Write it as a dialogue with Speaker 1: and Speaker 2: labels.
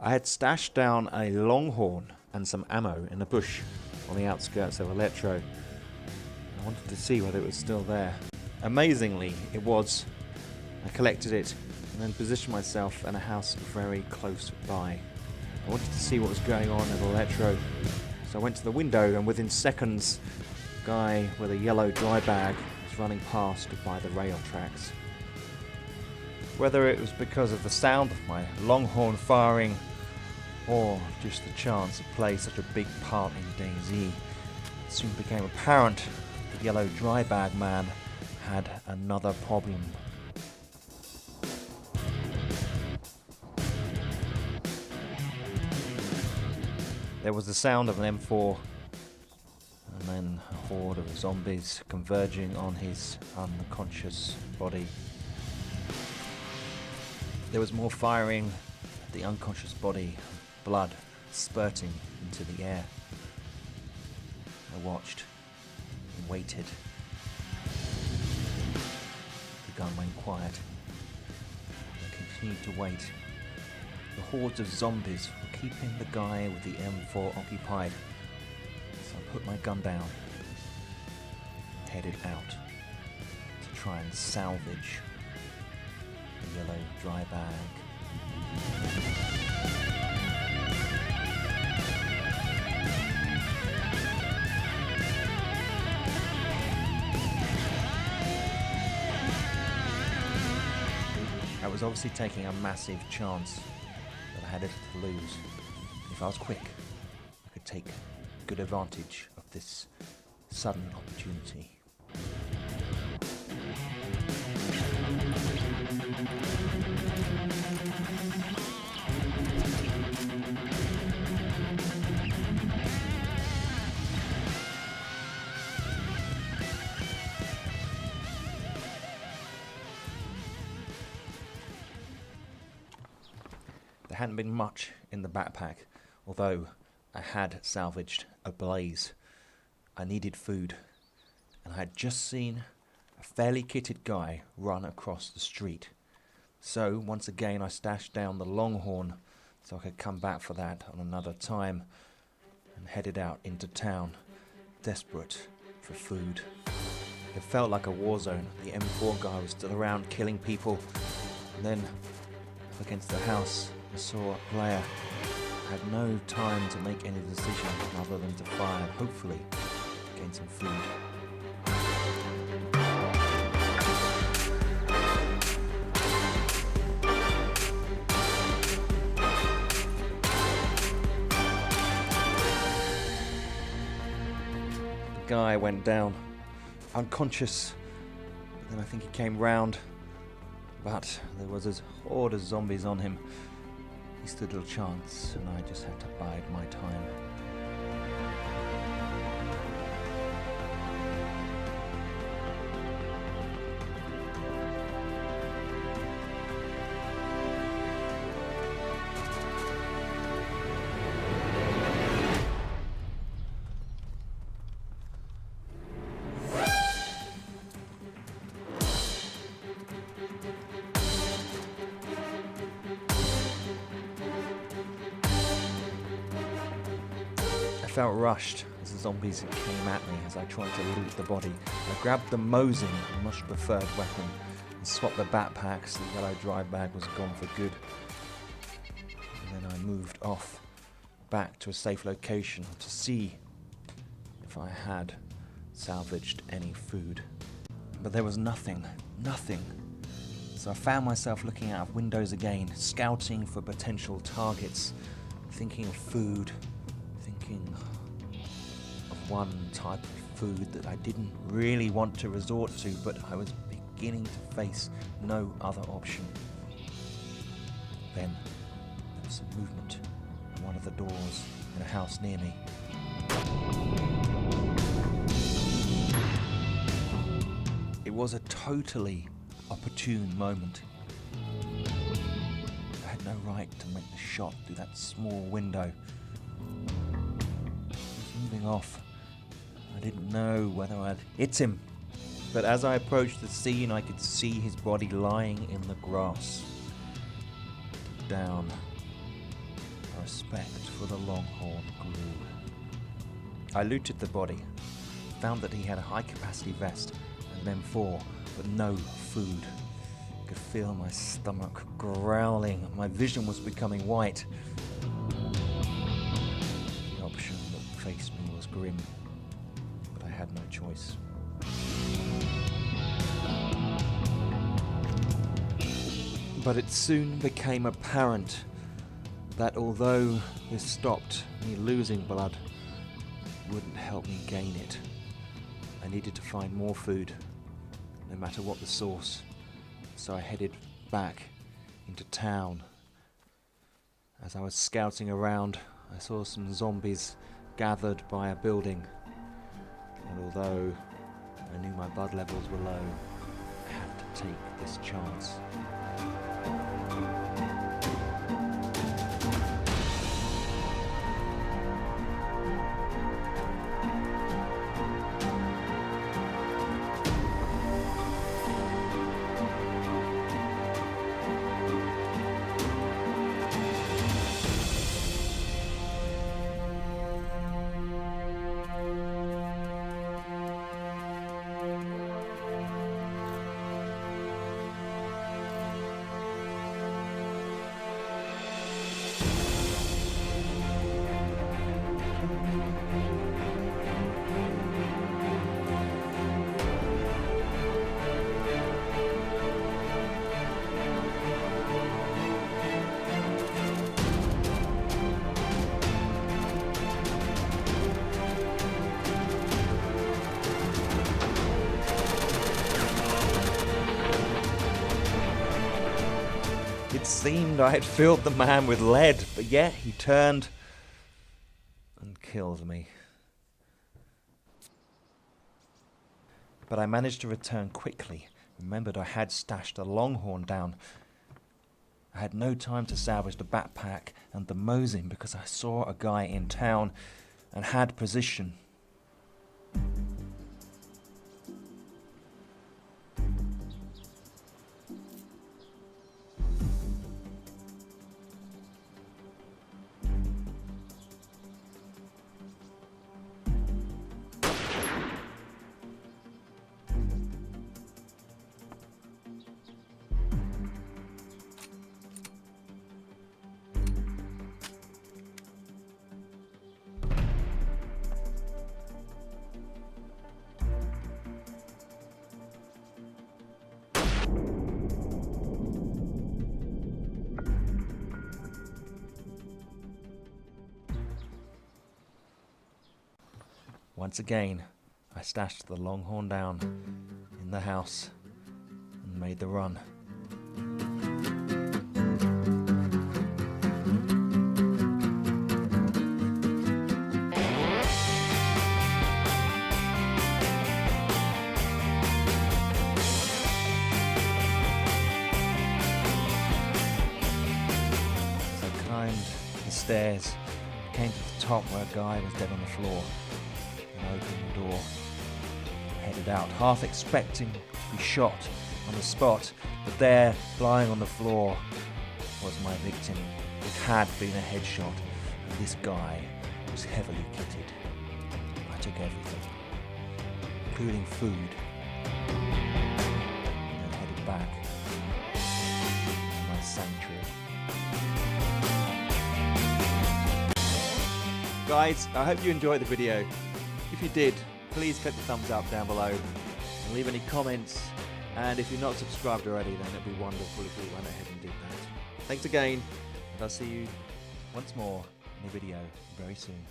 Speaker 1: I had stashed down a Longhorn and some ammo in a bush on the outskirts of Electro. I wanted to see whether it was still there. Amazingly, it was. I collected it and then positioned myself in a house very close by. I wanted to see what was going on at Electro, so I went to the window, and within seconds, a guy with a yellow dry bag was running past by the rail tracks. Whether it was because of the sound of my Longhorn firing, or just the chance to play such a big part in DayZ, it soon became apparent the yellow dry bag man had another problem. There was the sound of an M4, and then a horde of zombies converging on his unconscious body. There was more firing at the unconscious body, blood spurting into the air. I watched and waited. The gun went quiet. I continued to wait. The hordes of zombies were keeping the guy with the M4 occupied, so I put my gun down and headed out to try and salvage the yellow dry bag. I was obviously taking a massive chance, but I had little to lose. If I was quick, I could take good advantage of this sudden opportunity. There hadn't been much in the backpack, although I had salvaged a blaze. I needed food, and I had just seen a fairly kitted guy run across the street. So once again I stashed down the Longhorn so I could come back for that on another time, and headed out into town, desperate for food. It felt like a war zone. The M4 guy was still around killing people, and then up against the house I saw a player. I had no time to make any decision other than to fire and hopefully gain some food. The guy went down, unconscious, but then I think he came round, but there was a horde of zombies on him. He stood little chance, and I just had to bide my time. I felt rushed as the zombies came at me as I tried to loot the body. I grabbed the Mosin, a much preferred weapon, and swapped the backpacks. The yellow dry bag was gone for good. And then I moved off back to a safe location to see if I had salvaged any food. But there was nothing. So I found myself looking out of windows again, scouting for potential targets, thinking of food, thinking of one type of food that I didn't really want to resort to, but I was beginning to face no other option. Then there was some movement in one of the doors in a house near me. It was a totally opportune moment. I had no right to make the shot through that small window. Moving off, I didn't know whether I'd hit him, but as I approached the scene I could see his body lying in the grass. Down, respect for the Longhorn grew. I looted the body, found that he had a high-capacity vest and then 4, but no food. I could feel my stomach growling. My vision was becoming white. The option that faced me was grim, but I had no choice. But it soon became apparent that although this stopped me losing blood, it wouldn't help me gain it. I needed to find more food, no matter what the source, so I headed back into town. As I was scouting around, I saw some zombies gathered by a building, and although I knew my blood levels were low, I had to take this chance. It seemed I had filled the man with lead, but yet he turned and killed me. But I managed to return quickly. Remembered I had stashed the Longhorn down. I had no time to salvage the backpack and the Mosin because I saw a guy in town and had position. Once again, I stashed the Longhorn down in the house and made the run. As I climbed the stairs, I came to the top where a guy was dead on the floor. Opened the door, headed out, half expecting to be shot on the spot, but there, lying on the floor, was my victim. It had been a headshot, and this guy was heavily kitted. I took everything, including food, and then headed back to my sanctuary. Guys, I hope you enjoyed the video. If you did, please click the thumbs up down below and leave any comments. And if you're not subscribed already, then it'd be wonderful if you went ahead and did that. Thanks again, and I'll see you once more in a video very soon.